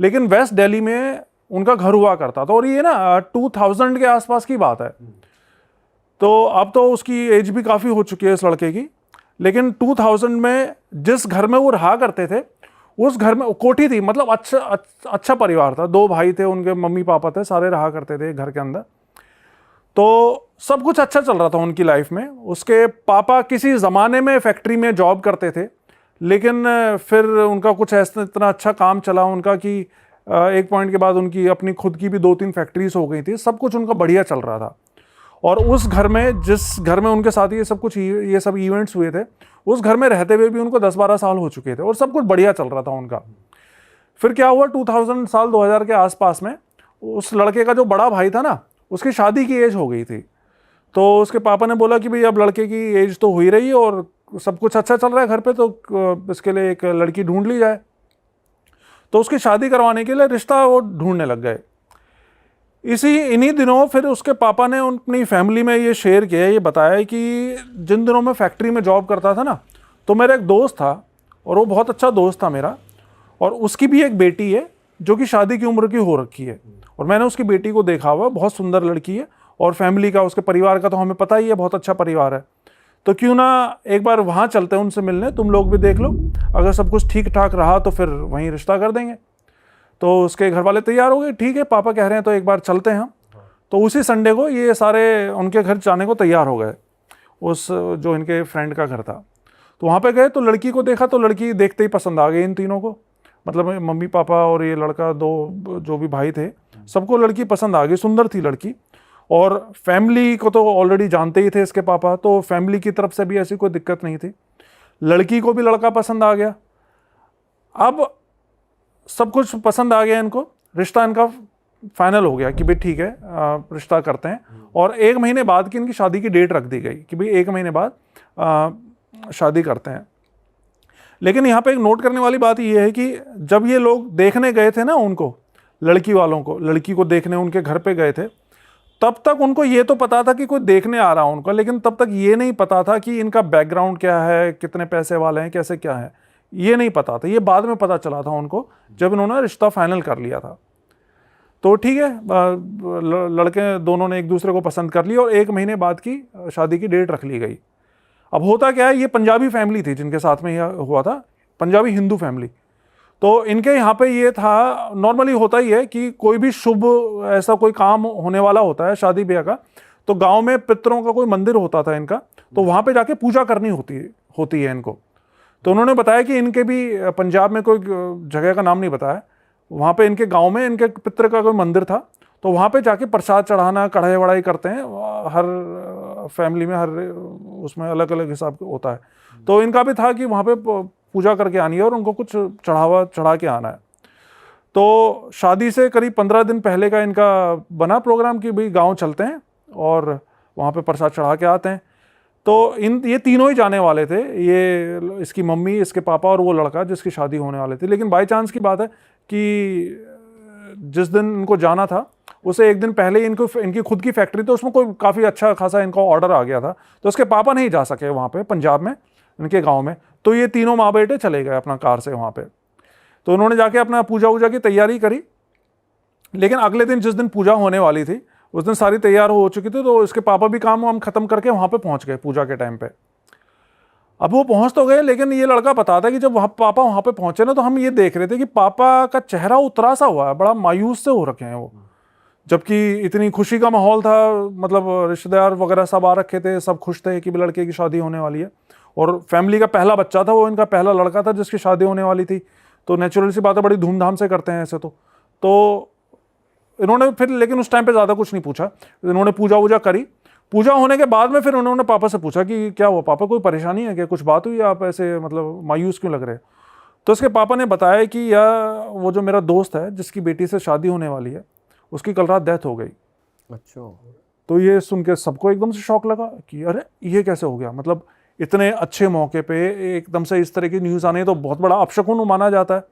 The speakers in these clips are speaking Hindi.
लेकिन वेस्ट दिल्ली में उनका घर हुआ करता था। और ये ना 2000 के आसपास की बात है। तो अब तो उसकी एज भी काफ़ी हो चुकी है इस लड़के की। लेकिन 2000 में जिस घर में वो रहा करते थे, उस घर में कोठी थी, मतलब अच्छा परिवार था, 2 भाई थे, उनके मम्मी पापा थे, सारे रहा करते थे घर के अंदर। तो सब कुछ अच्छा चल रहा था उनकी लाइफ में। उसके पापा किसी ज़माने में फैक्ट्री में जॉब करते थे, लेकिन फिर उनका कुछ ऐसा इतना अच्छा काम चला उनका कि एक पॉइंट के बाद उनकी अपनी खुद की भी 2-3 फैक्ट्रीज हो गई थी। सब कुछ उनका बढ़िया चल रहा था। और उस घर में, जिस घर में उनके साथ ये सब इवेंट्स हुए थे, उस घर में रहते हुए भी उनको 10-12 साल हो चुके थे और सब कुछ बढ़िया चल रहा था उनका। फिर क्या हुआ, 2000 के आसपास में उस लड़के का जो बड़ा भाई था ना, उसकी शादी की एज हो गई थी। तो उसके पापा ने बोला कि भाई अब लड़के की एज तो हो ही रही है और सब कुछ अच्छा चल रहा है घर पे, तो इसके लिए एक लड़की ढूंढ ली जाए। तो उसकी शादी करवाने के लिए रिश्ता वो ढूंढने लग गए। इन्हीं दिनों फिर उसके पापा ने अपनी फैमिली में ये शेयर किया, ये बताया कि जिन दिनों मैं फैक्ट्री में जॉब करता था ना, तो मेरा एक दोस्त था और वो बहुत अच्छा दोस्त था मेरा, और उसकी भी एक बेटी है जो कि शादी की उम्र की हो रखी है। और मैंने उसकी बेटी को देखा हुआ, बहुत सुंदर लड़की है, और फैमिली का, उसके परिवार का तो हमें पता ही है, बहुत अच्छा परिवार है। तो क्यों ना एक बार वहाँ चलते हैं उनसे मिलने, तुम लोग भी देख लो, अगर सब कुछ ठीक ठाक रहा तो फिर वहीं रिश्ता कर देंगे। तो उसके घर वाले तैयार हो गए, ठीक है पापा कह रहे हैं तो एक बार चलते हैं हम। तो उसी संडे को ये सारे उनके घर जाने को तैयार हो गए, उस जो इनके फ्रेंड का घर था। तो वहाँ पे गए तो लड़की को देखा, तो लड़की देखते ही पसंद आ गई इन तीनों को, मतलब मम्मी पापा और ये लड़का, 2 जो भी भाई थे, सबको लड़की पसंद आ गई। सुंदर थी लड़की, और फैमिली को तो ऑलरेडी जानते ही थे इसके पापा, तो फैमिली की तरफ से भी ऐसी कोई दिक्कत नहीं थी। लड़की को भी लड़का पसंद आ गया। अब सब कुछ पसंद आ गया इनको, रिश्ता इनका फाइनल हो गया कि भाई ठीक है रिश्ता करते हैं। और 1 महीने बाद की इनकी शादी की डेट रख दी गई कि भाई 1 महीने बाद शादी करते हैं। लेकिन यहाँ पे एक नोट करने वाली बात यह है कि जब ये लोग देखने गए थे ना उनको, लड़की वालों को, लड़की को देखने उनके घर पे गए थे, तब तक उनको ये तो पता था कि कोई देखने आ रहा है उनका, लेकिन तब तक ये नहीं पता था कि इनका बैकग्राउंड क्या है, कितने पैसे वाले हैं, कैसे क्या है, ये नहीं पता था। ये बाद में पता चला था उनको जब इन्होंने रिश्ता फाइनल कर लिया था। तो ठीक है, लड़के दोनों ने एक दूसरे को पसंद कर लिया और 1 महीने बाद की शादी की डेट रख ली गई। अब होता क्या है, ये पंजाबी फैमिली थी जिनके साथ में यह हुआ था, पंजाबी हिंदू फैमिली। तो इनके यहाँ पे ये था, नॉर्मली होता ही है कि कोई भी शुभ ऐसा कोई काम होने वाला होता है शादी ब्याह का, तो गांव में पितरों का कोई मंदिर होता था इनका, तो वहाँ पे जाके पूजा करनी होती है इनको। तो उन्होंने बताया कि इनके भी पंजाब में कोई जगह का नाम नहीं बताया, वहाँ पे इनके गांव में इनके पितर का कोई मंदिर था, तो वहाँ पे जाके प्रसाद चढ़ाना, कढ़ाई वढ़ाई करते हैं। हर फैमिली में, हर उसमें अलग अलग हिसाब होता है। तो इनका भी था कि वहाँ पे पूजा करके आनी है और उनको कुछ चढ़ा के आना है। तो शादी से करीब 15 दिन पहले का इनका बना प्रोग्राम कि भाई गाँव चलते हैं और वहाँ पे प्रसाद चढ़ा के आते हैं। तो ये तीनों ही जाने वाले थे, ये इसकी मम्मी, इसके पापा और वो लड़का जिसकी शादी होने वाले थे। लेकिन बाई चांस की बात है कि जिस दिन इनको जाना था उसे 1 दिन पहले इनकी खुद की फैक्ट्री, तो उसमें कोई काफ़ी अच्छा खासा इनका ऑर्डर आ गया था, तो उसके पापा नहीं जा सके वहाँ पे पंजाब में, इनके गाँव में। तो ये तीनों माँ बेटे चले गए अपना कार से वहाँ पे। तो उन्होंने जाके अपना पूजा वूजा की तैयारी करी। लेकिन अगले दिन जिस दिन पूजा होने वाली थी, उस दिन सारी तैयार हो चुकी थी, तो इसके पापा भी काम वाम खत्म करके वहाँ पे पहुँच गए पूजा के टाइम पे। अब वो पहुँच तो गए, लेकिन ये लड़का बताता है कि जब पापा वहाँ पे पहुँचे ना, तो हम ये देख रहे थे कि पापा का चेहरा उतरा सा हुआ है, बड़ा मायूस से हो रखे हैं वो, जबकि इतनी खुशी का माहौल था, मतलब रिश्तेदार वगैरह सब आ रखे थे, सब खुश थे कि लड़के की शादी होने वाली है, और फैमिली का पहला बच्चा था वो, इनका पहला लड़का था जिसकी शादी होने वाली थी। तो नेचुरल सी बात है, बड़ी धूमधाम से करते हैं ऐसे। तो इन्होंने फिर, लेकिन उस टाइम पे ज़्यादा कुछ नहीं पूछा, इन्होंने पूजा वूजा करी। पूजा होने के बाद में फिर उन्होंने पापा से पूछा कि क्या हुआ पापा, कोई परेशानी है क्या, कुछ बात हुई, आप ऐसे मतलब मायूस क्यों लग रहे हैं। तो इसके पापा ने बताया कि यार वो जो मेरा दोस्त है जिसकी बेटी से शादी होने वाली है, उसकी कल रात डेथ हो गई। अच्छा। तो ये सुन के सबको एकदम से शौक लगा कि अरे ये कैसे हो गया, मतलब इतने अच्छे मौके पे एकदम से इस तरह की न्यूज़ आने तो बहुत बड़ा अपशकुन माना जाता है,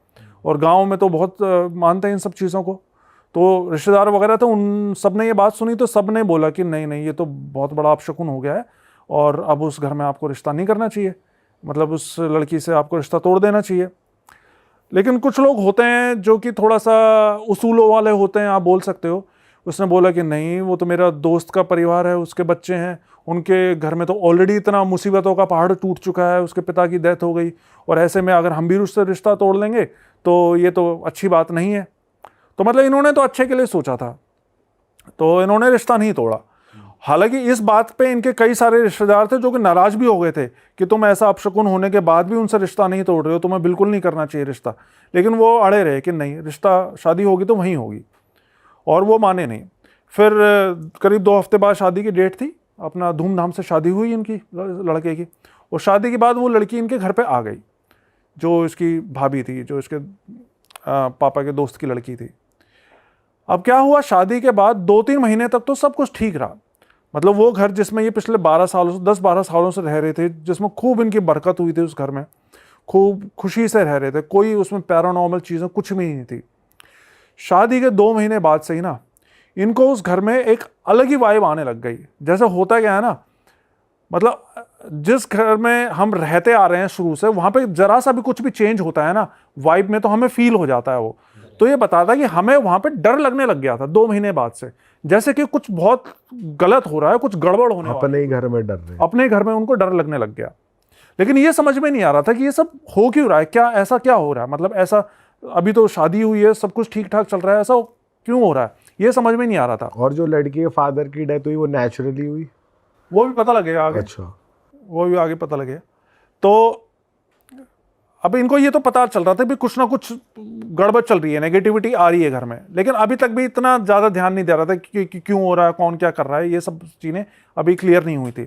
और गाँव में तो बहुत मानते हैं इन सब चीज़ों को। तो रिश्तेदार वगैरह थे, उन सब ने ये बात सुनी, तो सब ने बोला कि नहीं नहीं, ये तो बहुत बड़ा अपशकुन हो गया है, और अब उस घर में आपको रिश्ता नहीं करना चाहिए, मतलब उस लड़की से आपको रिश्ता तोड़ देना चाहिए। लेकिन कुछ लोग होते हैं जो कि थोड़ा सा उसूलों वाले होते हैं, आप बोल सकते हो। उसने बोला कि नहीं, वो तो मेरा दोस्त का परिवार है, उसके बच्चे हैं, उनके घर में तो ऑलरेडी इतना मुसीबतों का पहाड़ टूट चुका है, उसके पिता की डेथ हो गई, और ऐसे में अगर हम भी उससे रिश्ता तोड़ लेंगे तो ये तो अच्छी बात नहीं है। तो मतलब इन्होंने तो अच्छे के लिए सोचा था, तो इन्होंने रिश्ता नहीं तोड़ा। हालांकि इस बात पे इनके कई सारे रिश्तेदार थे जो कि नाराज भी हो गए थे कि तुम ऐसा अपशकुन होने के बाद भी उनसे रिश्ता नहीं तोड़ रहे हो, तुम्हें बिल्कुल नहीं करना चाहिए रिश्ता। लेकिन वो अड़े रहे कि नहीं, रिश्ता शादी होगी तो वहीं होगी, और वो माने नहीं। फिर करीब 2 हफ्ते बाद शादी की डेट थी, अपना धूमधाम से शादी हुई इनकी लड़के की। और शादी के बाद वो लड़की इनके घर पे आ गई, जो इसकी भाभी थी, जो इसके पापा के दोस्त की लड़की थी। अब क्या हुआ, शादी के बाद 2-3 महीने तक तो सब कुछ ठीक रहा। मतलब वो घर जिसमें ये पिछले 10-12 सालों से रह रहे थे, जिसमें खूब इनकी बरकत हुई थी, उस घर में खूब खुशी से रह रहे थे, कोई उसमें पैरानॉर्मल चीज़ें कुछ भी नहीं थी। शादी के 2 महीने बाद से ही ना इनको उस घर में एक अलग ही वाइब आने लग गई। जैसे होता क्या है ना, मतलब जिस घर में हम रहते आ रहे हैं शुरू से, वहां पे जरा सा भी कुछ भी चेंज होता है ना वाइब में, तो हमें फील हो जाता है वो। तो ये बताता है कि हमें वहां पे डर लगने लग गया था 2 महीने बाद से, जैसे कि कुछ बहुत गलत हो रहा है, कुछ गड़बड़ होने वाला है। अपने ही घर में डर रहे, अपने घर में उनको डर लगने लग गया। लेकिन ये समझ में नहीं आ रहा था कि ये सब हो क्यों रहा है, क्या ऐसा क्या हो रहा है, मतलब ऐसा अभी तो शादी हुई है, सब कुछ ठीक ठाक चल रहा है, ऐसा क्यों हो रहा है, ये समझ में नहीं आ रहा था। और जो लड़की के फादर की डेथ हुई वो नेचुरली हुई, वो भी पता लगेगा आगे। अच्छा, वो भी आगे पता लगेगा। तो अब इनको ये तो पता चल रहा था भी कुछ ना कुछ गड़बड़ चल रही है, नेगेटिविटी आ रही है घर में, लेकिन अभी तक भी इतना ज़्यादा ध्यान नहीं दे रहा था कि क्यों हो रहा है, कौन क्या कर रहा है, ये सब चीज़ें अभी क्लियर नहीं हुई थी।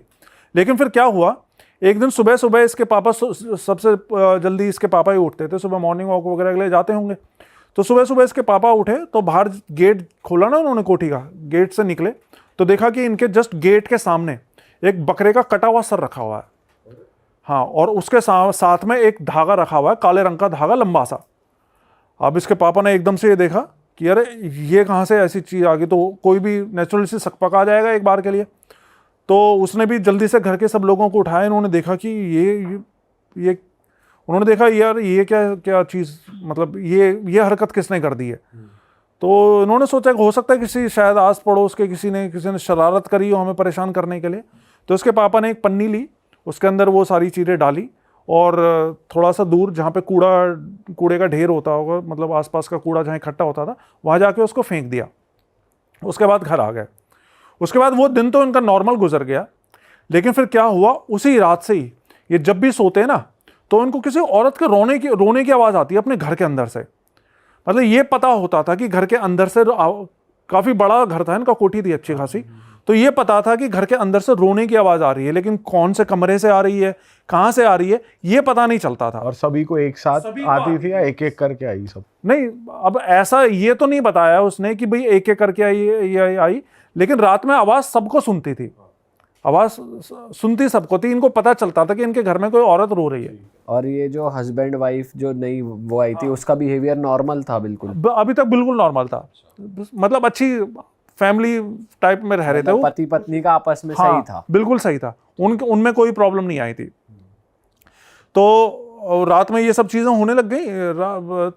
लेकिन फिर क्या हुआ, एक दिन सुबह सुबह इसके पापा, सबसे जल्दी इसके पापा ही उठते थे, सुबह मॉर्निंग वॉक वगैरह के लिए जाते होंगे। तो सुबह सुबह इसके पापा उठे तो बाहर गेट खोला ना उन्होंने कोठी का, गेट से निकले तो देखा कि इनके जस्ट गेट के सामने एक बकरे का कटा हुआ सर रखा हुआ है। हाँ, और उसके साथ में एक धागा रखा हुआ है, काले रंग का धागा लंबा सा। अब इसके पापा ने एकदम से ये देखा कि अरे ये कहाँ से ऐसी चीज़ आ गई, तो कोई भी नेचुरल सी सकपका आ जाएगा एक बार के लिए। तो उसने भी जल्दी से घर के सब लोगों को उठाया, इन्होंने देखा कि ये उन्होंने देखा यार ये क्या क्या चीज़, मतलब ये हरकत किसने कर दी है। तो इन्होंने सोचा कि हो सकता है किसी शायद आस पड़ोस के किसी ने शरारत करी हो हमें परेशान करने के लिए। तो इसके पापा ने एक पन्नी ली, उसके अंदर वो सारी चीज़ें डाली, और थोड़ा सा दूर जहाँ पे कूड़े का ढेर होता होगा, मतलब आसपास का कूड़ा जहाँ इकट्ठा होता था, वहाँ जाके उसको फेंक दिया। उसके बाद घर आ गए। उसके बाद वो दिन तो इनका नॉर्मल गुजर गया। लेकिन फिर क्या हुआ, उसी रात से ही ये जब भी सोते हैं ना, तो इनको किसी औरत के रोने की आवाज़ आती है अपने घर के अंदर से। मतलब ये पता होता था कि घर के अंदर से, काफ़ी बड़ा घर था इनका, कोठी थी अच्छी खासी, तो ये पता था कि घर के अंदर से रोने की आवाज़ आ रही है, लेकिन कौन से कमरे से आ रही है, कहाँ से आ रही है, ये पता नहीं चलता था। और सभी को एक साथ आती थी या एक एक करके आई सब? नहीं, अब ऐसा ये तो नहीं बताया उसने कि भाई एक एक करके आई, लेकिन रात में आवाज़ सबको सुनती थी, आवाज़ सुनती सबको थी। इनको पता चलता था कि इनके घर में कोई औरत रो रही है। और ये जो हस्बैंड वाइफ जो नई वो आई थी, उसका बिहेवियर नॉर्मल था बिल्कुल? अभी तक बिल्कुल नॉर्मल था, मतलब अच्छी फैमिली टाइप में रह रहे थे वो, पति पत्नी का आपस में हाँ, सही था, बिल्कुल सही था, उनमें कोई प्रॉब्लम नहीं आई थी। तो रात में ये सब चीज़ें होने लग गई।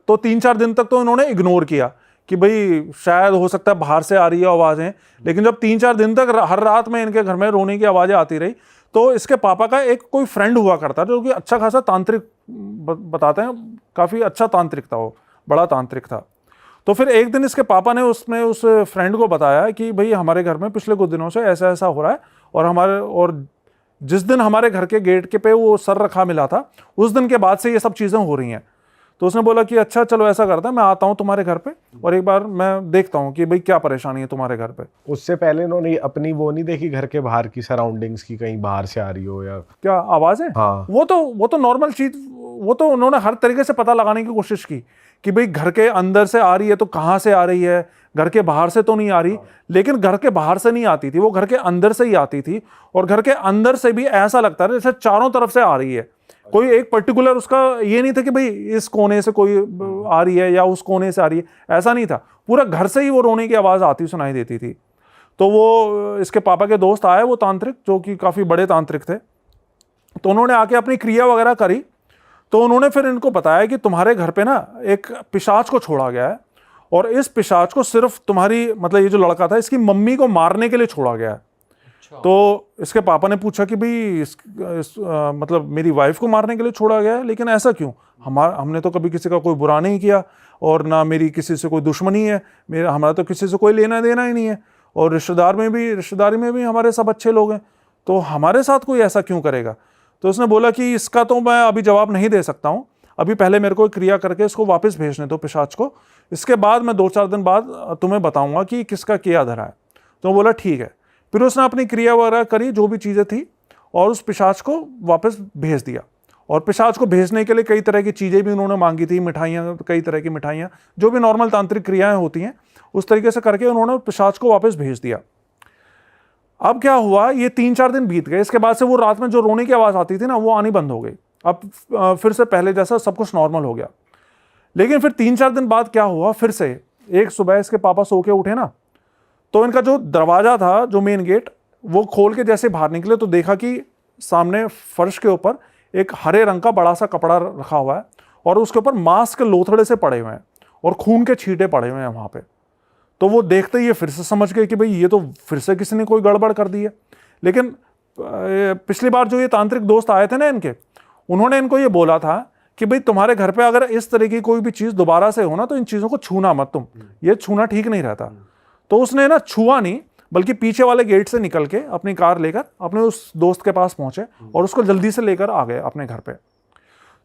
तो 3-4 दिन तक तो इन्होंने इग्नोर किया कि भाई शायद हो सकता है बाहर से आ रही है आवाज़ें। लेकिन जब 3-4 दिन तक हर रात में इनके घर में रोने की आवाज़ें आती रही, तो इसके पापा का एक कोई फ्रेंड हुआ करता जो कि अच्छा खासा तांत्रिक, बताते हैं काफ़ी अच्छा तांत्रिक था, वो बड़ा तांत्रिक था। तो फिर एक दिन इसके पापा ने उस फ्रेंड को बताया कि भाई हमारे घर में पिछले कुछ दिनों से ऐसा ऐसा हो रहा है, और जिस दिन हमारे घर के गेट के पे वो सर रखा मिला था, उस दिन के बाद से ये सब चीज़ें हो रही हैं। तो उसने बोला कि अच्छा चलो ऐसा करता है, मैं आता हूँ तुम्हारे घर पे और एक बार मैं देखता हूँ कि भाई क्या परेशानी है तुम्हारे घर पे। उससे पहले इन्होंने अपनी वो नहीं देखी घर के बाहर की सराउंडिंग्स की, कहीं बाहर से आ रही हो या क्या आवाज़ है? हाँ, वो तो नॉर्मल चीज़, वो तो उन्होंने हर तरीके से पता लगाने की कोशिश की कि भाई घर के अंदर से आ रही है तो कहाँ से आ रही है, घर के बाहर से तो नहीं आ रही। लेकिन घर के बाहर से नहीं आती थी, वो घर के अंदर से ही आती थी, और घर के अंदर से भी ऐसा लगता था जैसे चारों तरफ से आ रही है। कोई एक पर्टिकुलर उसका ये नहीं था कि भाई इस कोने से कोई आ रही है या उस कोने से आ रही है, ऐसा नहीं था। पूरा घर से ही वो रोने की आवाज़ आती सुनाई देती थी। तो वो इसके पापा के दोस्त आए, वो तांत्रिक जो कि काफ़ी बड़े तांत्रिक थे, तो उन्होंने आके अपनी क्रिया वगैरह करी। तो उन्होंने फिर इनको बताया कि तुम्हारे घर पे ना एक पिशाच को छोड़ा गया है, और इस पिशाच को सिर्फ तुम्हारी मतलब ये जो लड़का था इसकी मम्मी को मारने के लिए छोड़ा गया है। तो इसके पापा ने पूछा कि भाई मतलब मेरी वाइफ को मारने के लिए छोड़ा गया है, लेकिन ऐसा क्यों? हमने तो कभी किसी का कोई बुरा नहीं किया, और ना मेरी किसी से कोई दुश्मनी है, हमारा तो किसी से कोई लेना देना ही नहीं है, और रिश्तेदारी में भी हमारे सब अच्छे लोग हैं, तो हमारे साथ कोई ऐसा क्यों करेगा? तो उसने बोला कि इसका तो मैं अभी जवाब नहीं दे सकता हूँ, अभी पहले मेरे को एक क्रिया करके इसको वापस भेजने दो पिशाच को, इसके बाद मैं 2-4 दिन बाद तुम्हें बताऊंगा कि किसका किया धरा है। तो बोला ठीक है। फिर उसने अपनी क्रिया वगैरह करी, जो भी चीज़ें थी, और उस पिशाच को वापस भेज दिया। और पिशाच को भेजने के लिए कई तरह की चीज़ें भी उन्होंने मांगी थी, मिठाइयाँ, कई तरह की मिठाइयाँ, जो भी नॉर्मल तांत्रिक क्रियाएं होती हैं, उस तरीके से करके उन्होंने पिशाच को वापस भेज दिया। अब क्या हुआ, ये 3-4 दिन बीत गए। इसके बाद से वो रात में जो रोने की आवाज़ आती थी ना, वो आनी बंद हो गई। अब फिर से पहले जैसा सब कुछ नॉर्मल हो गया। लेकिन फिर 3-4 दिन बाद क्या हुआ, फिर से एक सुबह इसके पापा सो के उठे ना, तो इनका जो दरवाजा था, जो मेन गेट, वो खोल के जैसे बाहर निकले तो देखा कि सामने फर्श के ऊपर एक हरे रंग का बड़ा सा कपड़ा रखा हुआ है, और उसके ऊपर मांस के लोथड़े से पड़े हुए हैं, और खून के छींटे पड़े हुए हैं वहां पे। तो वो देखते ही ये फिर से समझ गए कि भाई ये तो फिर से किसी ने कोई गड़बड़ कर दी है। लेकिन पिछली बार जो ये तांत्रिक दोस्त आए थे ना इनके, उन्होंने इनको ये बोला था कि भाई तुम्हारे घर पे अगर इस तरह की कोई भी चीज़ दोबारा से हो ना, तो इन चीज़ों को छूना मत तुम, ये छूना ठीक नहीं रहता। तो उसने ना छुआ नहीं, बल्कि पीछे वाले गेट से निकल के अपनी कार लेकर अपने उस दोस्त के पास पहुंचे, और उसको जल्दी से लेकर आ गए अपने घर पे।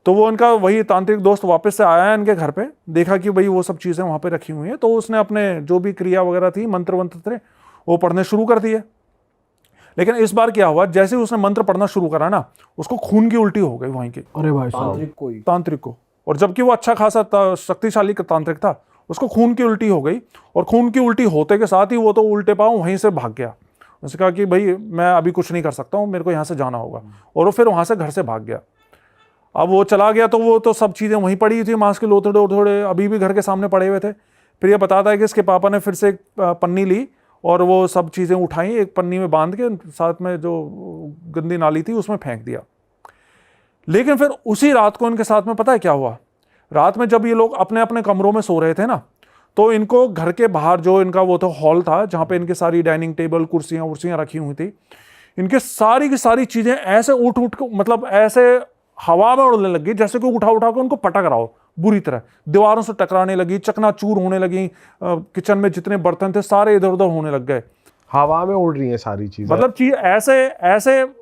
तो वो इनका वही तांत्रिक दोस्त वापस से आया इनके घर पे, देखा कि भाई वो सब चीज़ें वहाँ पे रखी हुई हैं, तो उसने अपने जो भी क्रिया वगैरह थी, मंत्र वंत्र थे, वो पढ़ने शुरू कर दिए। लेकिन इस बार क्या हुआ, जैसे ही उसने मंत्र पढ़ना शुरू करा ना, उसको खून की उल्टी हो गई वहीं की, अरे भाई तांत्रिक को। और जबकि वो अच्छा खासा शक्तिशाली तांत्रिक था, उसको खून की उल्टी हो गई, और खून की उल्टी होते के साथ ही वो तो उल्टे पांव वहीं से भाग गया। उसने कहा कि भाई मैं अभी कुछ नहीं कर सकता हूँ, मेरे को यहाँ से जाना होगा, और वो फिर वहाँ से घर से भाग गया। अब वो चला गया तो वो तो सब चीज़ें वहीं पड़ी थी, मांस के लोथड़े अभी भी घर के सामने पड़े हुए थे। फिर ये बताता है कि इसके पापा ने फिर से एक पन्नी ली, और वो सब चीज़ें उठाई, एक पन्नी में बांध के साथ में जो गंदी नाली थी उसमें फेंक दिया। लेकिन फिर उसी रात को इनके साथ में पता है क्या हुआ, रात में जब ये लोग अपने अपने कमरों में सो रहे थे ना, तो इनको घर के बाहर जो इनका वो तो हॉल था, जहाँ पे इनकी सारी डाइनिंग टेबल, कुर्सियाँ रखी हुई थी, इनके सारी की सारी चीज़ें ऐसे उठ मतलब ऐसे हवा में उड़ने लगी, जैसे कोई उठा के उनको पटक रहा हो बुरी तरह, दीवारों से टकराने लगी, चकनाचूर होने लगी, किचन में जितने बर्तन थे सारे इधर उधर होने लग गए, हवा में उड़ रही है सारी चीजें। मतलब चीज ऐसे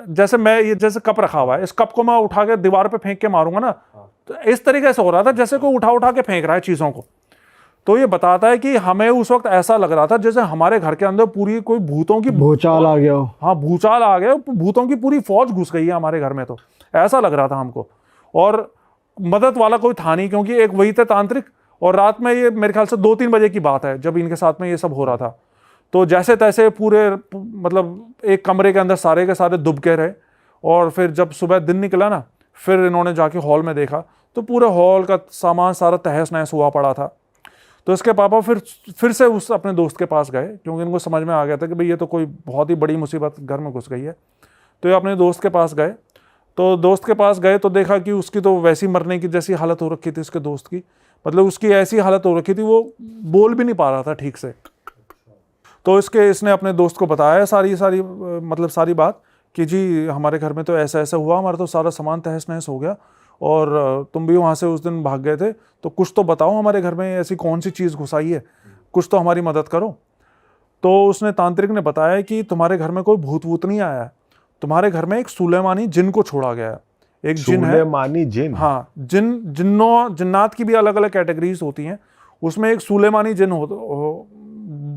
जैसे मैं ये जैसे कप रखा हुआ है, इस कप को मैं उठा के दीवार पे फेंक के मारूंगा ना, तो इस तरीके से हो रहा था जैसे कोई उठा के फेंक रहा है चीजों को। तो ये बताता है कि हमें उस वक्त ऐसा लग रहा था जैसे हमारे घर के अंदर पूरी कोई भूतों की भूचाल आ गया। हाँ, भूचाल आ गया, भूतों की पूरी फौज घुस गई है हमारे घर में, तो ऐसा लग रहा था हमको। और मदद वाला कोई था नहीं, क्योंकि एक वही थे तांत्रिक, और रात में ये मेरे ख्याल से 2-3 बजे की बात है जब इनके साथ में ये सब हो रहा था। तो जैसे तैसे पूरे मतलब एक कमरे के अंदर सारे के सारे दुबके रहे, और फिर जब सुबह दिन निकला ना, फिर इन्होंने जाके हॉल में देखा तो पूरे हॉल का सामान सारा तहस नहस हुआ पड़ा था। तो इसके पापा फिर से उस अपने दोस्त के पास गए, क्योंकि इनको समझ में आ गया था कि भाई ये तो कोई बहुत ही बड़ी मुसीबत घर में घुस गई है। तो ये अपने दोस्त के पास गए, तो दोस्त के पास गए तो देखा कि उसकी तो वैसी मरने की जैसी हालत हो रखी थी उसके दोस्त की, मतलब उसकी ऐसी हालत हो रखी थी, वो बोल भी नहीं पा रहा था ठीक से। तो इसने अपने दोस्त को बताया सारी बात कि जी हमारे घर में तो ऐसा ऐसा हुआ, हमारा तो सारा सामान तहस नहस हो गया, और तुम भी वहाँ से उस दिन भाग गए थे, तो कुछ तो बताओ हमारे घर में ऐसी कौन सी चीज़ घुसाई है, कुछ तो हमारी मदद करो। तो उसने तांत्रिक ने बताया कि तुम्हारे घर में कोई भूत वूत नहीं आया है, तुम्हारे घर में एक सुलेमानी जिन को छोड़ा गया है। एक जिन है, सुलेमानी जिन? हाँ, जिन्नात की भी अलग अलग कैटेगरीज होती हैं, उसमें एक सुलेमानी जिन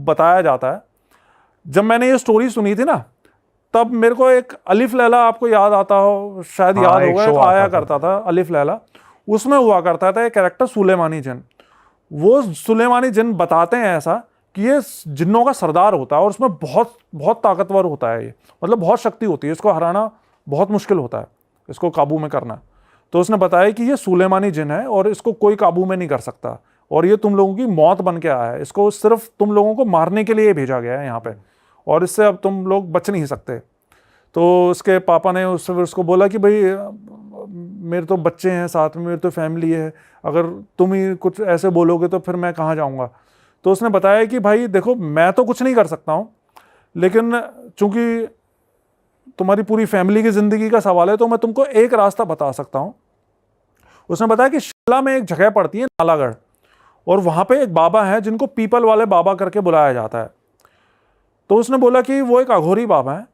बताया जाता है। जब मैंने ये स्टोरी सुनी थी ना, तब मेरे को एक अलिफ लैला, आपको याद आता हो शायद, याद होगा, तो आया करता था अलिफ लैला, उसमें हुआ करता था एक कैरेक्टर सुलेमानी जिन। वो सुलेमानी जिन बताते हैं ऐसा कि ये जिन्नों का सरदार होता है, और उसमें बहुत बहुत ताकतवर होता है, ये मतलब बहुत शक्ति होती है, इसको हराना बहुत मुश्किल होता है, इसको काबू में करना। तो उसने बताया कि ये सुलेमानी जिन है, और इसको कोई काबू में नहीं कर सकता, और ये तुम लोगों की मौत बन के आया है, इसको सिर्फ तुम लोगों को मारने के लिए भेजा गया है यहाँ पे, और इससे अब तुम लोग बच नहीं सकते। तो उसके पापा ने उसको बोला कि भाई मेरे तो बच्चे हैं साथ में, मेरी तो फैमिली है, अगर तुम ही कुछ ऐसे बोलोगे तो फिर मैं कहाँ जाऊँगा। तो उसने बताया कि भाई देखो मैं तो कुछ नहीं कर सकता हूँ, लेकिन चूंकि तुम्हारी पूरी फैमिली की ज़िंदगी का सवाल है तो मैं तुमको एक रास्ता बता सकता हूँ। उसने बताया कि शिमला में एक जगह पड़ती है नालागढ़, और वहाँ पे एक बाबा है जिनको पीपल वाले बाबा करके बुलाया जाता है। तो उसने बोला कि वो एक अघोरी बाबा है,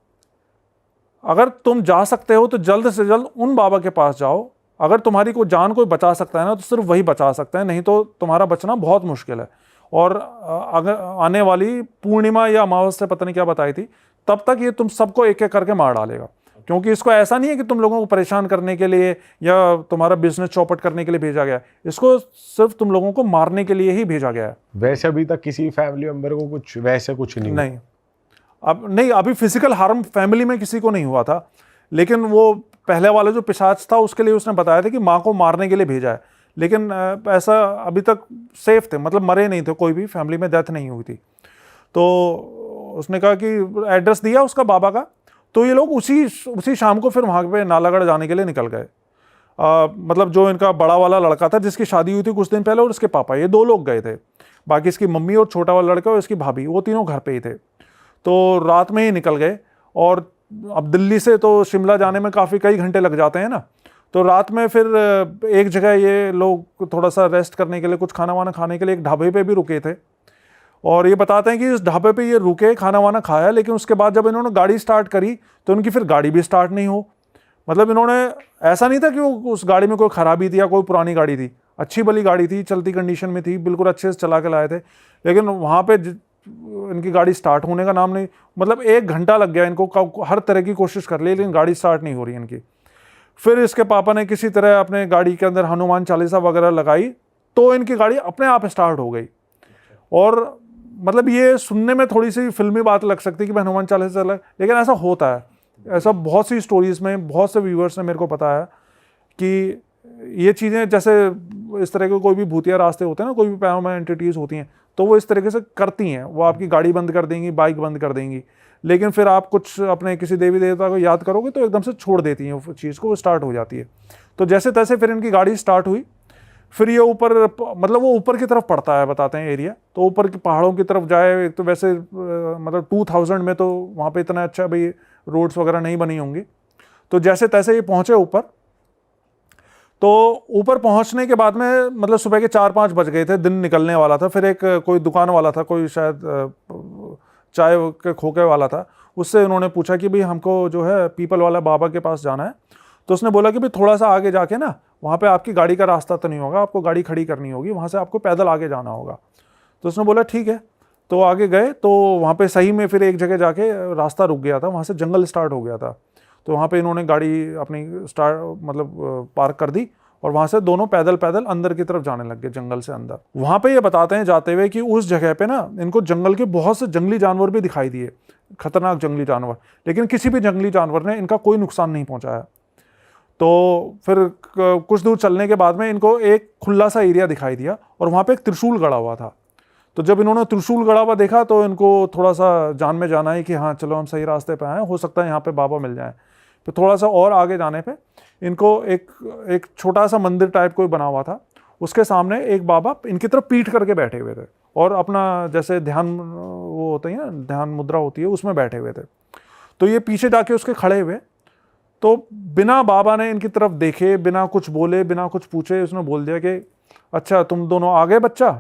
अगर तुम जा सकते हो तो जल्द से जल्द उन बाबा के पास जाओ, अगर तुम्हारी कोई जान कोई बचा सकता है ना तो सिर्फ वही बचा सकता है, नहीं तो तुम्हारा बचना बहुत मुश्किल है। और अगर आने वाली पूर्णिमा या अमावस्या पता नहीं क्या बताई थी, तब तक ये तुम सबको एक एक करके मार डालेगा, क्योंकि इसको ऐसा नहीं है कि तुम लोगों को परेशान करने के लिए या तुम्हारा बिजनेस चौपट करने के लिए भेजा गया है, इसको सिर्फ तुम लोगों को मारने के लिए ही भेजा गया है। वैसे अभी तक किसी फैमिली मेंबर को कुछ वैसे कुछ नहीं हुआ? नहीं, अब नहीं, अभी फिजिकल हार्म फैमिली में किसी को नहीं हुआ था, लेकिन वो पहले वाला जो पिशाच था उसके लिए उसने बताया था कि माँ को मारने के लिए भेजा है, लेकिन ऐसा अभी तक सेफ थे, मतलब मरे नहीं थे, कोई भी फैमिली में डेथ नहीं हुई थी। तो उसने कहा कि एड्रेस दिया उसका बाबा का, तो ये लोग उसी शाम को फिर वहाँ पे नालागढ़ जाने के लिए निकल गए। मतलब जो इनका बड़ा वाला लड़का था जिसकी शादी हुई थी कुछ दिन पहले, और उसके पापा, ये 2 लोग गए थे, बाकी इसकी मम्मी और छोटा वाला लड़का और इसकी भाभी, वो तीनों घर पे ही थे। तो रात में ही निकल गए, और अब दिल्ली से तो शिमला जाने में कई घंटे लग जाते हैं ना, तो रात में फिर एक जगह ये लोग थोड़ा सा रेस्ट करने के लिए, कुछ खाना वाना खाने के लिए एक ढाबे पे भी रुके थे। और ये बताते हैं कि इस ढाबे पे ये रुके, खाना वाना खाया, लेकिन उसके बाद जब इन्होंने गाड़ी स्टार्ट करी तो उनकी फिर गाड़ी भी स्टार्ट नहीं हो। मतलब इन्होंने, ऐसा नहीं था कि उस गाड़ी में कोई खराबी थी या कोई पुरानी गाड़ी थी, अच्छी भली गाड़ी थी, चलती कंडीशन में थी, बिल्कुल अच्छे से चला के लाए थे, लेकिन वहाँ पे इनकी गाड़ी स्टार्ट होने का नाम नहीं, मतलब 1 घंटा लग गया इनको, हर तरह की कोशिश कर ली लेकिन गाड़ी स्टार्ट नहीं हो रही इनकी। फिर इसके पापा ने किसी तरह अपने गाड़ी के अंदर हनुमान चालीसा वगैरह लगाई, तो इनकी गाड़ी अपने आप स्टार्ट हो गई। और मतलब ये सुनने में थोड़ी सी फिल्मी बात लग सकती है कि हनुमान चालीसा चला, लेकिन ऐसा होता है, ऐसा बहुत सी स्टोरीज में बहुत से व्यूअर्स ने मेरे को बताया कि ये चीज़ें, जैसे इस तरह के कोई भी भूतिया रास्ते होते हैं ना, कोई भी पैरानॉर्मल एंटिटीज होती हैं, तो वो इस तरीके से करती हैं, वो आपकी गाड़ी बंद कर देंगी, बाइक बंद कर देंगी, लेकिन फिर आप कुछ अपने किसी देवी देवता को याद करोगे तो एकदम से छोड़ देती हैं वो चीज़ को, वो स्टार्ट हो जाती है। तो जैसे तैसे फिर इनकी गाड़ी स्टार्ट हुई, फिर ये ऊपर, मतलब वो ऊपर की तरफ पड़ता है बताते हैं एरिया, तो ऊपर की पहाड़ों की तरफ जाए, एक तो वैसे मतलब 2000 में तो वहाँ पे इतना अच्छा भाई रोड्स वगैरह नहीं बनी होंगी। तो जैसे तैसे ये पहुँचे ऊपर, तो ऊपर पहुँचने के बाद में मतलब सुबह के 4-5 बज गए थे, दिन निकलने वाला था। फिर एक कोई दुकान वाला था, कोई शायद चाय के खोखे वाला था, उससे उन्होंने पूछा कि भाई हमको जो है पीपल वाला बाबा के पास जाना है। तो उसने बोला कि भाई थोड़ा सा आगे जाके ना, वहाँ पे आपकी गाड़ी का रास्ता तो नहीं होगा, आपको गाड़ी खड़ी करनी होगी, वहाँ से आपको पैदल आगे जाना होगा। तो उसने बोला ठीक है। तो आगे गए, तो वहाँ पे सही में फिर एक जगह जाके रास्ता रुक गया था, वहाँ से जंगल स्टार्ट हो गया था। तो वहाँ पे इन्होंने गाड़ी अपनी मतलब पार्क कर दी, और वहाँ से दोनों पैदल पैदल अंदर की तरफ जाने लग गए, जंगल से अंदर। वहाँ पे ये बताते हैं जाते हुए कि उस जगह पे ना इनको जंगल के बहुत से जंगली जानवर भी दिखाई दिए, खतरनाक जंगली जानवर, लेकिन किसी भी जंगली जानवर ने इनका कोई नुकसान नहीं पहुँचाया। तो फिर कुछ दूर चलने के बाद में इनको एक खुला सा एरिया दिखाई दिया, और वहाँ पे एक त्रिशूल गड़ा हुआ था। तो जब इन्होंने त्रिशूल गड़ा हुआ देखा तो इनको थोड़ा सा जान में जाना है कि हाँ चलो हम सही रास्ते पे आए, हो सकता है यहाँ पे बाबा मिल जाए। फिर थोड़ा सा और आगे जाने पे इनको एक छोटा सा मंदिर टाइप कोई बना हुआ था, उसके सामने एक बाबा इनकी तरफ पीठ करके बैठे हुए थे, और अपना जैसे ध्यान वो होता है ना, ध्यान मुद्रा होती है, उसमें बैठे हुए थे। तो ये पीछे जाके उसके खड़े हुए, तो बिना बाबा ने इनकी तरफ देखे, बिना कुछ बोले, बिना कुछ पूछे, उसने बोल दिया कि अच्छा तुम दोनों आ गए बच्चा,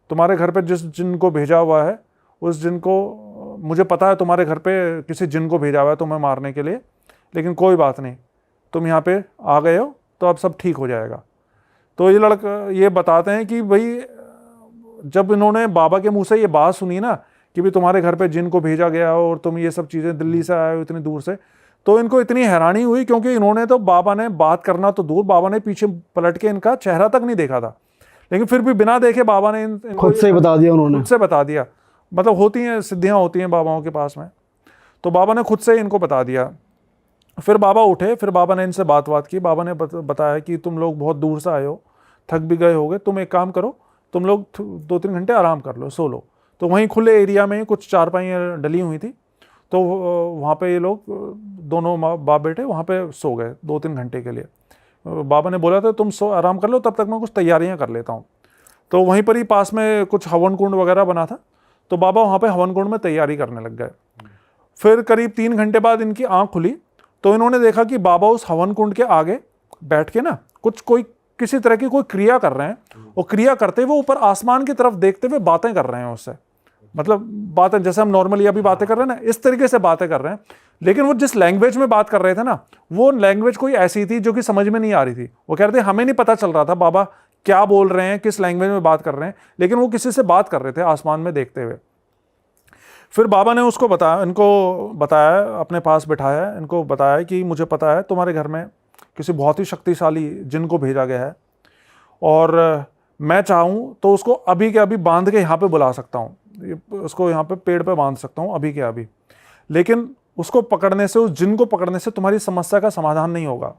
तुम्हारे घर पे जिस जिन को भेजा हुआ है, उस जिन को, मुझे पता है तुम्हारे घर पे किसी जिन को भेजा हुआ है तुम्हें मारने के लिए, लेकिन कोई बात नहीं, तुम यहाँ पे आ गए हो तो अब सब ठीक हो जाएगा। तो ये लड़का ये बताते हैं कि भाई जब इन्होंने बाबा के मुंह से ये बात सुनी ना कि भाई तुम्हारे घर पे जिन को भेजा गया हो और तुम ये सब चीज़ें दिल्ली से आए हो इतनी दूर से, तो इनको इतनी हैरानी हुई, क्योंकि इन्होंने तो बाबा ने बात करना तो दूर, बाबा ने पीछे पलट के इनका चेहरा तक नहीं देखा था, लेकिन फिर भी बिना देखे बाबा ने खुद से ही बता दिया उन्होंने, खुद से बता दिया। मतलब होती हैं सिद्धियाँ होती हैं बाबाओं के पास में, तो बाबा ने खुद से इनको बता दिया। फिर बाबा उठे, फिर बाबा ने इनसे बात की, बाबा ने बताया कि तुम लोग बहुत दूर से आए हो, थक भी गए होगे, तुम एक काम करो, तुम लोग 2-3 घंटे आराम कर लो, सो लो। तो वहीं खुले एरिया में कुछ चारपाइयाँ डली हुई थी, तो वहाँ पे ये लोग दोनों बाप बेटे वहाँ पे सो गए 2-3 घंटे के लिए। बाबा ने बोला था तुम सो आराम कर लो, तब तक मैं कुछ तैयारियां कर लेता हूँ। तो वहीं पर ही पास में कुछ हवन कुंड वगैरह बना था, तो बाबा वहाँ पे हवन कुंड में तैयारी करने लग गए। फिर करीब 3 घंटे बाद इनकी आंख खुली, तो इन्होंने देखा कि बाबा उस हवन कुंड के आगे बैठ के ना कोई किसी तरह की कोई क्रिया कर रहे हैं, और क्रिया करते हुए ऊपर आसमान की तरफ देखते हुए बातें कर रहे हैं उससे। मतलब बातें जैसे हम नॉर्मली अभी बातें कर रहे हैं ना, इस तरीके से बातें कर रहे हैं। लेकिन वो जिस लैंग्वेज में बात कर रहे थे ना, वो लैंग्वेज कोई ऐसी थी जो कि समझ में नहीं आ रही थी। वो कह रहे थे हमें नहीं पता चल रहा था बाबा क्या बोल रहे हैं, किस लैंग्वेज में बात कर रहे हैं, लेकिन वो किसी से बात कर रहे थे आसमान में देखते हुए। फिर बाबा ने उसको बताया, इनको बताया, अपने पास बिठाया, इनको बताया कि मुझे पता है तुम्हारे घर में किसी बहुत ही शक्तिशाली जिन को भेजा गया है, और मैं चाहूँ तो उसको अभी के अभी बांध के यहाँ पे बुला सकता हूँ, उसको यहाँ पे पेड़ पे बांध सकता हूँ अभी के अभी। लेकिन उसको पकड़ने से, उस जिन को पकड़ने से तुम्हारी समस्या का समाधान नहीं होगा,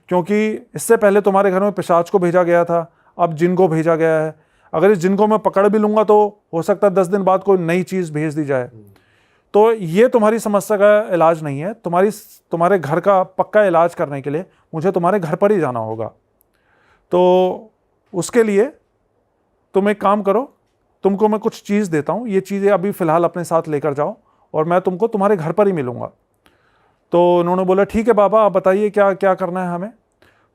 क्योंकि इससे पहले तुम्हारे घर में पिशाच को भेजा गया था, अब जिन को भेजा गया है। अगर इस जिन को मैं पकड़ भी लूँगा तो हो सकता है 10 दिन बाद कोई नई चीज़ भेज दी जाए। तो ये तुम्हारी समस्या का इलाज नहीं है, तुम्हारे घर का पक्का इलाज करने के लिए मुझे तुम्हारे घर पर ही जाना होगा। तो उसके लिए तुम एक काम करो, तुमको मैं कुछ चीज़ देता हूँ, ये चीज़ें अभी फ़िलहाल अपने साथ लेकर जाओ और मैं तुमको तुम्हारे घर पर ही मिलूँगा। तो उन्होंने बोला ठीक है बाबा, आप बताइए क्या क्या करना है हमें।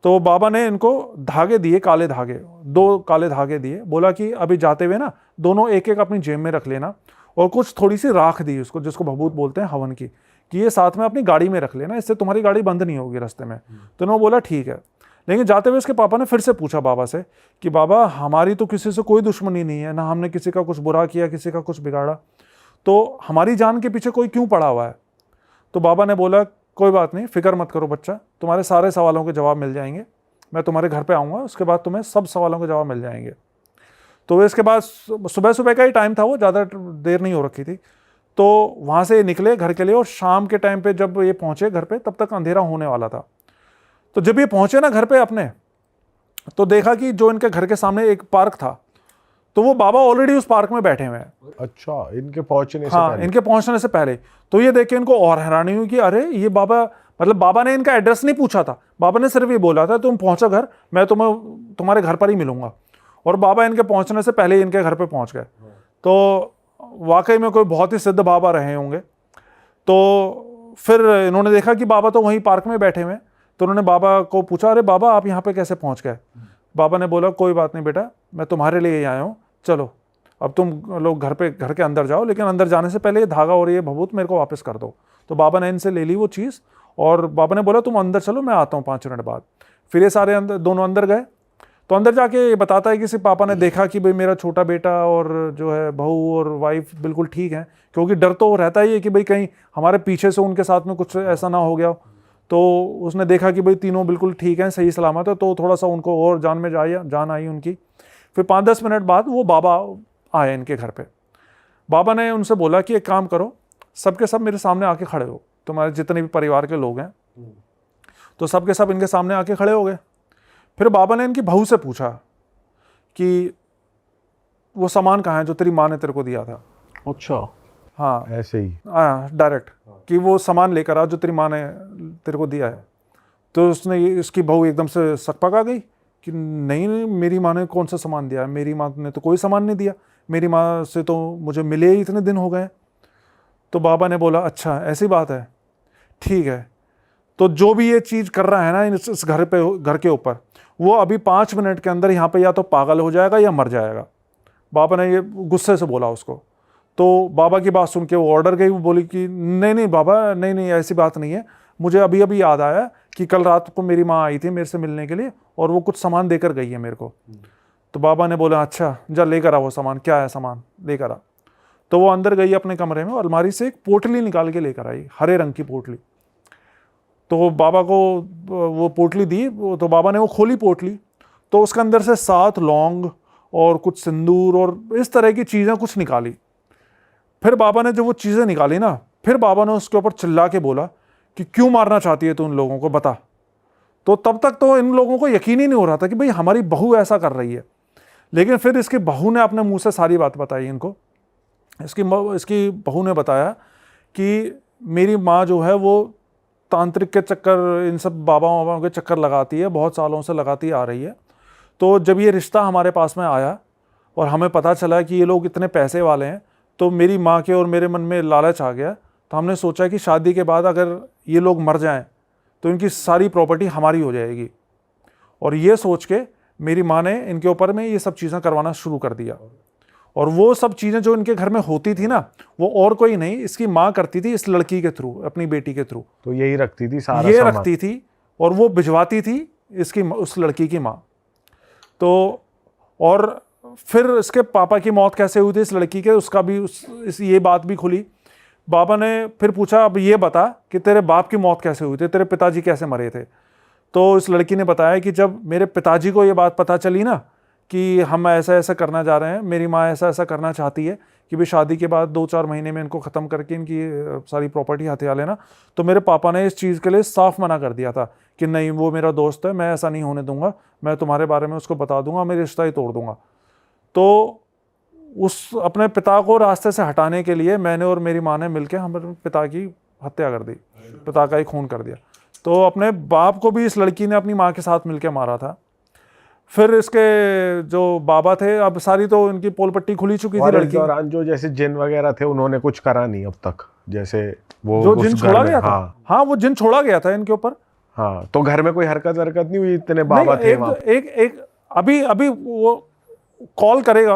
तो बाबा ने इनको धागे दिए, काले धागे, 2 काले धागे दिए, बोला कि अभी जाते हुए ना दोनों एक एक अपनी जेब में रख लेना, और कुछ थोड़ी सी राख दी उसको, जिसको भभूत बोलते हैं हवन की, कि ये साथ में अपनी गाड़ी में रख लेना, इससे तुम्हारी गाड़ी बंद नहीं होगी रास्ते में। तो उन्होंने बोला ठीक है। लेकिन जाते हुए इसके पापा ने फिर से पूछा बाबा से कि बाबा हमारी तो किसी से कोई दुश्मनी नहीं है, ना हमने किसी का कुछ बुरा किया, किसी का कुछ बिगाड़ा, तो हमारी जान के पीछे कोई क्यों पड़ा हुआ है। तो बाबा ने बोला कोई बात नहीं, फिक्र मत करो बच्चा, तुम्हारे सारे सवालों के जवाब मिल जाएंगे, मैं तुम्हारे घर पे आऊँगा, उसके बाद तुम्हें सब सवालों के जवाब मिल जाएंगे। तो इसके बाद सुबह सुबह का ही टाइम था, वो ज़्यादा देर नहीं हो रखी थी। तो वहाँ से निकले घर के लिए, और शाम के टाइम पे जब ये पहुँचे घर पे, तब तक अंधेरा होने वाला था। तो जब ये पहुँचे ना घर पे अपने, तो देखा कि जो इनके घर के सामने एक पार्क था, तो वो बाबा ऑलरेडी उस पार्क में बैठे हुए हैं। अच्छा, इनके पहुंचने से हाँ, पहले? इनके पहुंचने से पहले। तो ये देख के इनको और हैरानी हुई कि अरे ये बाबा, मतलब बाबा ने इनका एड्रेस नहीं पूछा था, बाबा ने सिर्फ ये बोला था तुम पहुंचो घर, मैं तुम्हारे घर पर ही मिलूंगा। और बाबा इनके पहुंचने से पहले ही इनके घर पे पहुंच गए। तो वाकई में कोई बहुत ही सिद्ध बाबा रहे होंगे। तो फिर इन्होंने देखा कि बाबा तो वहीं पार्क में बैठे हुए हैं, तो उन्होंने बाबा को पूछा अरे बाबा आप यहाँ पे कैसे पहुँच गए। बाबा ने बोला कोई बात नहीं बेटा, मैं तुम्हारे लिए ही आया हूँ, चलो अब तुम लोग घर के अंदर जाओ, लेकिन अंदर जाने से पहले ये धागा और ये भभूत मेरे को वापस कर दो। तो बाबा ने इनसे ले ली वो चीज़, और बाबा ने बोला तुम अंदर चलो, मैं आता हूँ 5 मिनट बाद। फिर ये सारे दोनों अंदर गए। तो अंदर जाके ये बताता है कि किसी पापा ने देखा कि भाई मेरा छोटा बेटा और जो है बहू और वाइफ बिल्कुल ठीक हैं, क्योंकि डर तो रहता ही है कि भाई कहीं हमारे पीछे से उनके साथ में कुछ ऐसा ना हो गया। तो उसने देखा कि भाई तीनों बिल्कुल ठीक हैं, सही सलामत है, तो थोड़ा सा उनको और जान आई उनकी। फिर 5-10 मिनट बाद वो बाबा आए इनके घर पे। बाबा ने उनसे बोला कि एक काम करो, सबके सब मेरे सामने आके खड़े हो, तुम्हारे जितने भी परिवार के लोग हैं। तो सबके सब इनके सामने आके खड़े हो गए। फिर बाबा ने इनकी बहू से पूछा कि वो सामान कहाँ है जो तेरी माँ ने तेरे को दिया था। अच्छा, हाँ ऐसे ही डायरेक्ट कि वो सामान लेकर आ जो तेरी माँ ने तेरे को दिया है। तो इसकी बहू एकदम से सकपक आ गई कि नहीं, मेरी माँ ने कौन सा सामान दिया है, मेरी माँ ने तो कोई सामान नहीं दिया, मेरी माँ से तो मुझे मिले ही इतने दिन हो गए। तो बाबा ने बोला अच्छा ऐसी बात है, ठीक है, तो जो भी ये चीज़ कर रहा है ना इस घर के ऊपर, वो अभी 5 मिनट के अंदर यहाँ पे या तो पागल हो जाएगा या मर जाएगा। बाबा ने ये गुस्से से बोला उसको। तो बाबा की बात सुन के वो ऑर्डर गई, वो बोली कि नहीं बाबा, नहीं ऐसी बात नहीं है, मुझे अभी अभी याद आया कि कल रात को मेरी माँ आई थी मेरे से मिलने के लिए और वो कुछ सामान देकर गई है मेरे को। तो बाबा ने बोला अच्छा जा लेकर आ वो सामान, क्या है सामान लेकर आ। तो वो अंदर गई अपने कमरे में, अलमारी से एक पोटली निकाल के लेकर आई, हरे रंग की पोटली। तो बाबा को वो पोटली दी, तो बाबा ने वो खोली पोटली, तो उसके अंदर से 7 लौंग और कुछ सिंदूर और इस तरह की चीज़ें कुछ निकाली। फिर बाबा ने जब वो चीज़ें निकाली ना, फिर बाबा ने उसके ऊपर चिल्ला के बोला कि क्यों मारना चाहती है तू उन लोगों को, बता। तो तब तक तो इन लोगों को यकीन ही नहीं हो रहा था कि भाई हमारी बहू ऐसा कर रही है। लेकिन फिर इसकी बहू ने अपने मुंह से सारी बात बताई इनको। इसकी बहू ने बताया कि मेरी माँ जो है वो तांत्रिक के चक्कर, इन सब बाबा बाबाओं के चक्कर लगाती है, बहुत सालों से लगाती आ रही है। तो जब ये रिश्ता हमारे पास में आया और हमें पता चला कि ये लोग इतने पैसे वाले हैं, तो मेरी माँ के और मेरे मन में लालच आ गया। तो हमने सोचा कि शादी के बाद अगर ये लोग मर जाएं तो इनकी सारी प्रॉपर्टी हमारी हो जाएगी। और ये सोच के मेरी माँ ने इनके ऊपर में ये सब चीज़ें करवाना शुरू कर दिया। और वो सब चीज़ें जो इनके घर में होती थी ना, वो और कोई नहीं, इसकी माँ करती थी इस लड़की के थ्रू, अपनी बेटी के थ्रू। तो यही रखती थी सारा ये सामान? रखती थी और वो भिजवाती थी इसकी, उस लड़की की माँ। तो और फिर इसके पापा की मौत कैसे हुई थी इस लड़की के, उसका भी ये बात भी खुली। बाबा ने फिर पूछा, अब ये बता कि तेरे बाप की मौत कैसे हुई थी, तेरे पिताजी कैसे मरे थे। तो इस लड़की ने बताया कि जब मेरे पिताजी को ये बात पता चली ना कि हम ऐसा ऐसा करना जा रहे हैं, मेरी माँ ऐसा ऐसा करना चाहती है कि भाई शादी के बाद 2-4 महीने में इनको ख़त्म करके इनकी सारी प्रॉपर्टी हथिया लेना, तो मेरे पापा ने इस चीज़ के लिए साफ मना कर दिया था कि नहीं, वो मेरा दोस्त है, मैं ऐसा नहीं होने दूंगा, मैं तुम्हारे बारे में उसको बता दूंगा, मैं रिश्ता ही तोड़ दूंगा। तो उस अपने पिता को रास्ते से हटाने के लिए मैंने और मेरी माँ ने मिलकर हमारे पिता की हत्या कर दी, पिता का ही खून कर दिया। तो अपने बाप को भी इस लड़की ने अपनी माँ के साथ मिलकर मारा था। फिर इसके जो बाबा थे, अब सारी तो इनकी पोल पट्टी खुली चुकी थी। लड़की दौरान जो जैसे जिन वगैरह थे उन्होंने कुछ करा नहीं अब तक, जैसे वो जो जिन छोड़ा गया था। हाँ, हाँ, वो जिन छोड़ा गया था इनके ऊपर। हाँ, तो घर में कोई हरकत नहीं हुई? इतने बाबा थे वहाँ? एक अभी वो कॉल करेगा,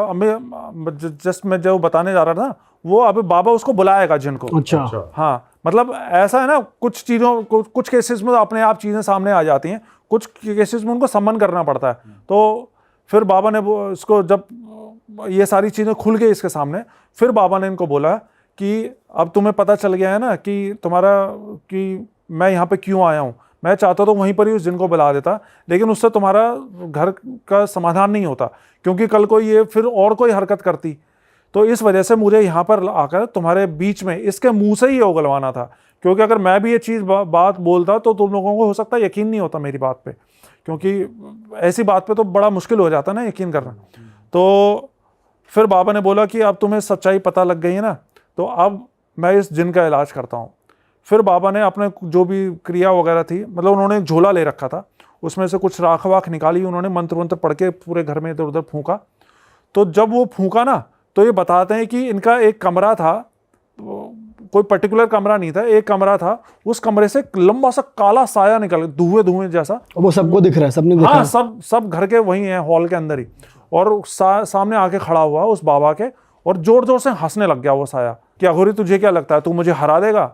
जस्ट मैं जो बताने जा रहा था, वो अभी बाबा उसको बुलाएगा जिन को। अच्छा। हाँ, मतलब ऐसा है ना, कुछ चीज़ों कुछ केसेस में तो अपने आप चीज़ें सामने आ जाती हैं, कुछ केसेस में उनको सम्मन करना पड़ता है। तो फिर बाबा ने इसको, जब ये सारी चीज़ें खुल गई इसके सामने, फिर बाबा ने इनको बोला कि अब तुम्हें पता चल गया है ना कि कि मैं यहाँ पे क्यों आया हूँ। मैं चाहता तो वहीं पर ही उस जिन को बुला देता, लेकिन उससे तुम्हारा घर का समाधान नहीं होता, क्योंकि कल को ये फिर और कोई हरकत करती। तो इस वजह से मुझे यहाँ पर आकर तुम्हारे बीच में इसके मुंह से ही ये उगलवाना था, क्योंकि अगर मैं भी ये चीज़ बात बोलता तो तुम लोगों को हो सकता है यकीन नहीं होता मेरी बात पे, क्योंकि ऐसी बात पे तो बड़ा मुश्किल हो जाता ना यकीन करना। तो फिर बाबा ने बोला कि अब तुम्हें सच्चाई पता लग गई है ना, तो अब मैं इस जिन का इलाज करता हूँ। फिर बाबा ने अपने जो भी क्रिया वगैरह थी, मतलब उन्होंने एक झोला ले रखा था, उसमें से कुछ राख वाख निकाली, उन्होंने मंत्र वंत्र पढ़ के पूरे घर में इधर उधर फूंका। तो जब वो फूंका ना, तो ये बताते हैं कि इनका एक कमरा था, कोई पर्टिकुलर कमरा नहीं था, एक कमरा था, उस कमरे से लंबा सा काला साया निकल, धुएं जैसा। वो सबको दिख रहा है, सबने देखा? हाँ, सब घर के वही हैं, हॉल के अंदर ही। और सामने आके खड़ा हुआ उस बाबा के, और जोर जोर से हंसने लग गया वो साया कि अघोरी तुझे क्या लगता है, तू मुझे हरा देगा?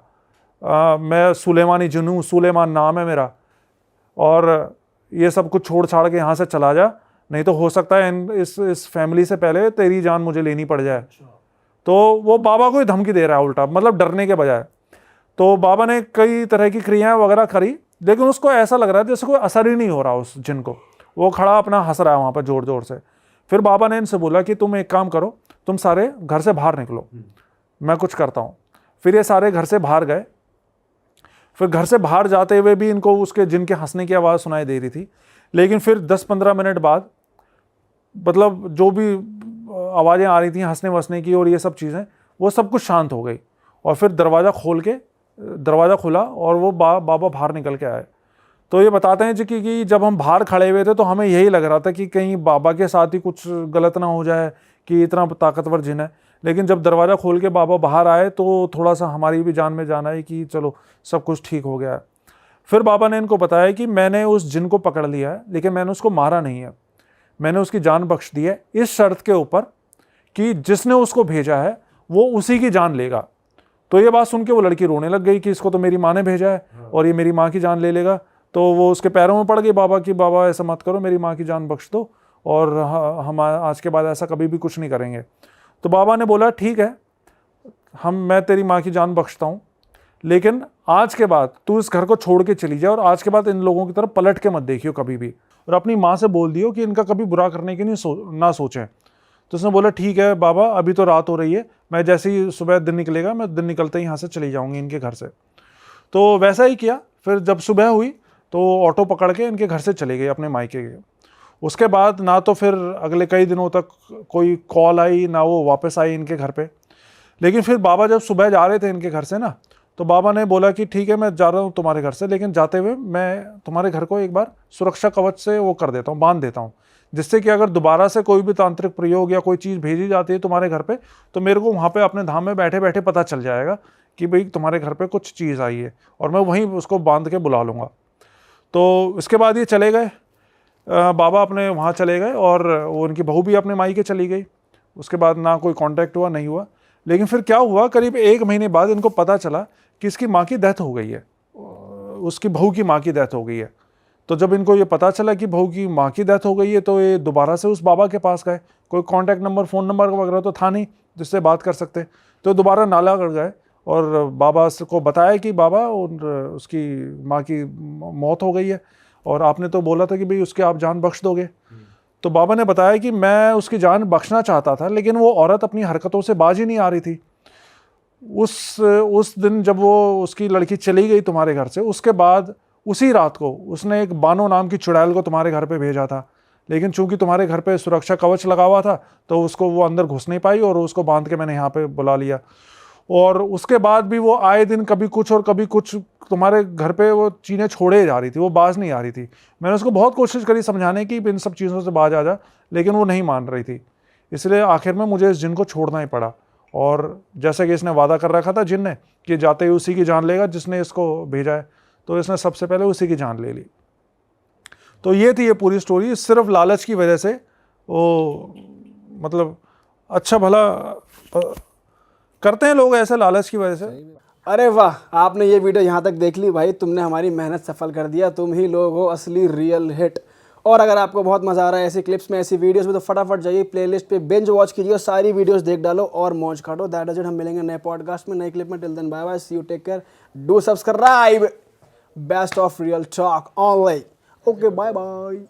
मैं सुलेमानी जिन हूँ, सुलेमान नाम है मेरा, और ये सब कुछ छोड़ छाड़ के यहाँ से चला जा, नहीं तो हो सकता है इस फैमिली से पहले तेरी जान मुझे लेनी पड़ जाए। तो वो बाबा को ही धमकी दे रहा है उल्टा, मतलब डरने के बजाय। तो बाबा ने कई तरह की क्रियाएं वगैरह करी, लेकिन उसको ऐसा लग रहा है जैसे कोई असर ही नहीं हो रहा उस जिन को। वो खड़ा अपना हंस रहा है वहाँ पर जोर जोर से। फिर बाबा ने इनसे बोला कि तुम एक काम करो, तुम सारे घर से बाहर निकलो, मैं कुछ करता हूँ। फिर ये सारे घर से बाहर गए। फिर घर से बाहर जाते हुए भी इनको उसके जिन के हंसने की आवाज़ सुनाई दे रही थी, लेकिन फिर 10-15 मिनट बाद, मतलब जो भी आवाज़ें आ रही थी हंसने वसने की और ये सब चीज़ें, वो सब कुछ शांत हो गई। और फिर दरवाज़ा खुला और वो बाबा बाहर निकल के आए। तो ये बताते हैं जी कि जब हम बाहर खड़े हुए थे तो हमें यही लग रहा था कि कहीं बाबा के साथ ही कुछ गलत ना हो जाए कि इतना ताकतवर जिन है। लेकिन जब दरवाज़ा खोल के बाबा बाहर आए तो थोड़ा सा हमारी भी जान में जान आई कि चलो सब कुछ ठीक हो गया है। फिर बाबा ने इनको बताया कि मैंने उस जिन को पकड़ लिया है, लेकिन मैंने उसको मारा नहीं है, मैंने उसकी जान बख्श दी है इस शर्त के ऊपर कि जिसने उसको भेजा है वो उसी की जान लेगा। तो ये बात सुन के वो लड़की रोने लग गई कि इसको तो मेरी माँ ने भेजा है और ये मेरी माँ की जान ले लेगा। तो वो उसके पैरों में पड़ गई बाबा की, बाबा ऐसा मत करो, मेरी माँ की जान बख्श दो और हम आज के बाद ऐसा कभी भी कुछ नहीं करेंगे। तो बाबा ने बोला ठीक है, मैं तेरी माँ की जान बख्शता हूँ, लेकिन आज के बाद तू इस घर को छोड़ के चली जाए और आज के बाद इन लोगों की तरफ पलट के मत देखियो कभी भी, और अपनी माँ से बोल दियो कि इनका कभी बुरा करने की ना सोचें। तो उसने बोला ठीक है बाबा, अभी तो रात हो रही है, मैं जैसे ही सुबह दिन निकलेगा मैं दिन निकलते ही यहाँ से चली जाऊँगी इनके घर से। तो वैसा ही किया। फिर जब सुबह हुई तो ऑटो पकड़ के इनके घर से चले गए अपने मायके के। उसके बाद ना तो फिर अगले कई दिनों तक कोई कॉल आई, ना वो वापस आई इनके घर पे। लेकिन फिर बाबा जब सुबह जा रहे थे इनके घर से ना, तो बाबा ने बोला कि ठीक है मैं जा रहा हूँ तुम्हारे घर से, लेकिन जाते हुए मैं तुम्हारे घर को एक बार सुरक्षा कवच से वो कर देता हूँ, बांध देता हूँ, जिससे कि अगर दोबारा से कोई भी तांत्रिक प्रयोग या कोई चीज़ भेजी जाती है तुम्हारे घर पे तो मेरे को वहाँ पे अपने धाम में बैठे बैठे पता चल जाएगा कि भाई तुम्हारे घर पे कुछ चीज़ आई है, और मैं वहीं उसको बांध के बुला लूँगा। तो इसके बाद ये चले गए, बाबा अपने वहाँ चले गए, और वो उनकी बहू भी अपने मायके चली गई। उसके बाद ना कोई कांटेक्ट हुआ, नहीं हुआ। लेकिन फिर क्या हुआ, करीब 1 महीने बाद इनको पता चला कि इसकी माँ की डेथ हो गई है, उसकी बहू की माँ की डेथ हो गई है। तो जब इनको ये पता चला कि बहू की माँ की डेथ हो गई है तो ये दोबारा से उस बाबा के पास गए। कोई कांटेक्ट नंबर, फ़ोन नंबर वगैरह तो था नहीं जिससे बात कर सकते, तो दोबारा नालागढ़ गए और बाबा को बताया कि बाबा उसकी माँ की मौत हो गई है, और आपने तो बोला था कि भाई उसके आप जान बख्श दोगे। तो बाबा ने बताया कि मैं उसकी जान बख्शना चाहता था, लेकिन वो औरत अपनी हरकतों से बाज ही नहीं आ रही थी। उस दिन जब वो उसकी लड़की चली गई तुम्हारे घर से, उसके बाद उसी रात को उसने एक बानो नाम की चुड़ैल को तुम्हारे घर पे भेजा था, लेकिन चूंकि तुम्हारे घर पे सुरक्षा कवच लगा हुआ था तो उसको वो अंदर घुस नहीं पाई, और उसको बांध के मैंने यहाँ पे बुला लिया। और उसके बाद भी वो आए दिन कभी कुछ और कभी कुछ तुम्हारे घर पे वो चीज़ें छोड़े जा रही थी, वो बाज नहीं आ रही थी। मैंने उसको बहुत कोशिश करी समझाने की इन सब चीज़ों से बाज आ जा, लेकिन वो नहीं मान रही थी। इसलिए आखिर में मुझे इस जिन को छोड़ना ही पड़ा, और जैसे कि इसने वादा कर रखा था जिन ने कि जाते ही उसी की जान लेगा जिसने इसको भेजा है, तो इसने सबसे पहले उसी की जान ले ली। तो ये थी ये पूरी स्टोरी। सिर्फ लालच की वजह से वो मतलब अच्छा भला करते हैं लोग ऐसे लालच की वजह से। अरे वाह, आपने ये वीडियो यहाँ तक देख ली भाई, तुमने हमारी मेहनत सफल कर दिया। तुम ही लोग हो असली रियल हिट। और अगर आपको बहुत मज़ा आ रहा है ऐसी क्लिप्स में, ऐसी वीडियोस में, तो फटाफट जाइए प्लेलिस्ट पे बिंज वॉच कीजिए और सारी वीडियोस देख डालो और मौज काटो। That is it. हम मिलेंगे नए पॉडकास्ट में, नई क्लिप में। Till then bye bye, see you, take care, do subscribe. Best of real talk online. Okay, bye bye.